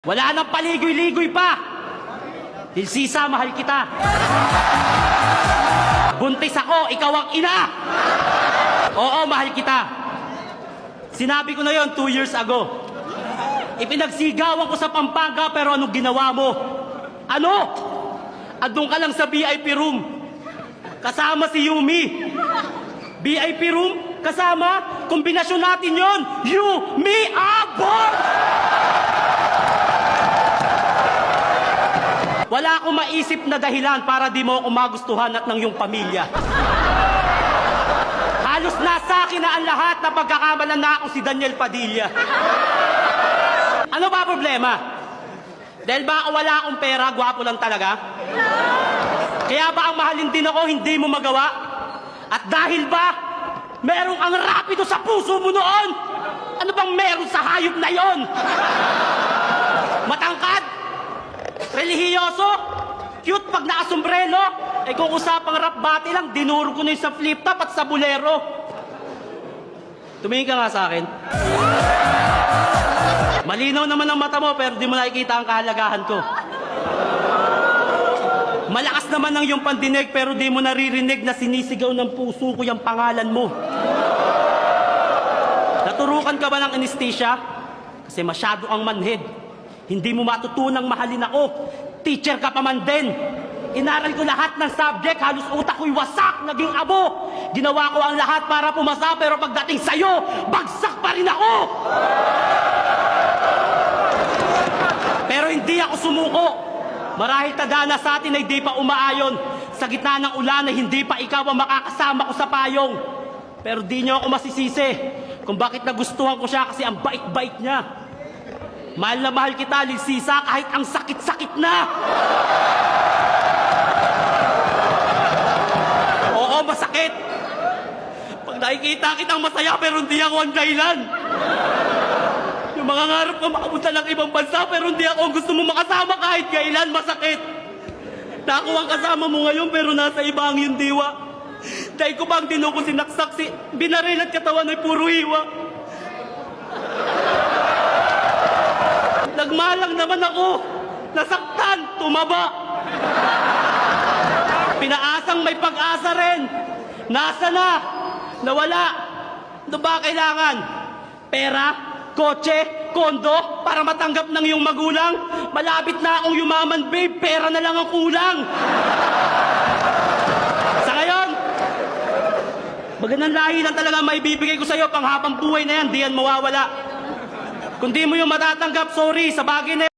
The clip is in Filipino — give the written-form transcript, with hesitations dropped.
Wala nang paligoy-ligoy pa. Dilsisa, mahal kita. Buntis ako, ikaw ang ina. Oo, mahal kita. Sinabi ko na yon 2 years ago. Ipinagsigawan ko sa Pampanga, pero anong ginawa mo? Ano? Andun ka lang sa VIP room. Kasama si Yumi. VIP room? Kasama? Kombinasyon natin yon. You, me, abort! Wala akong maisip na dahilan para di mo ako magustuhan at ng iyong pamilya. Halos nasa akin na ang lahat na pagkakamalan na ako si Daniel Padilla. Ano ba problema? Dahil ba wala akong pera, gwapo lang talaga? Kaya ba ang mahalin din ako, hindi mo magawa? At dahil ba merong ang rapido sa puso mo noon? Ano bang meron sa hayop na yon? Matangkad? Relihiyoso? Cute pag nakasombrelo? Eh kung usapang rap battle lang, dinuro ko na yung sa flip top at sa bolero. Tumingin ka nga sa akin. Malinaw naman ang mata mo, pero di mo nakikita ang kahalagahan ko. Malakas naman ang iyong pandinig, pero di mo naririnig na sinisigaw ng puso ko yung pangalan mo. Naturukan ka ba ng anesthesia? Kasi masyado ang manhid. Hindi mo matutunang mahalin ako. Teacher ka pa man din. Inaral ko lahat ng subject, halos utak ko'y wasak, naging abo. Ginawa ko ang lahat para pumasa, pero pagdating sa'yo, bagsak pa rin ako. Pero hindi ako sumuko. Marahil tadhana sa atin ay di pa umaayon. Sa gitna ng ulan ay hindi pa ikaw ang makakasama ko sa payong. Pero di niyo ako masisisi kung bakit nagustuhan ko siya, kasi ang bait-bait niya. Mahal na mahal kita, Dilsisa, kahit ang sakit-sakit na. Oo, masakit. Pag nakikita kitang masaya, pero hindi ako ang dahilan. Yung mga ngarap ko makapunta ng ibang bansa, pero hindi ako ang gusto mo makasama kahit kailan, masakit. Na ako ang kasama mo ngayon, pero nasa iba ang yung diwa. Dahil ko ba ang tinukong sinaksak, binaril at katawan ay puro hiwa. Nagmalang naman ako, nasaktan, tumaba. Pinaasang may pag-asa rin. Nasa na? Nawala. Ano ba kailangan? Pera? Kotse? Kondo? Para matanggap ng iyong magulang? Malapit na akong yumaman, babe. Pera na lang ang kulang. Sa ngayon, magandang lahi lang talaga may bibigay ko sa'yo. Panghabang buhay na yan, di yan mawawala. Kung di mo yung matatanggap, sorry, sa bagay na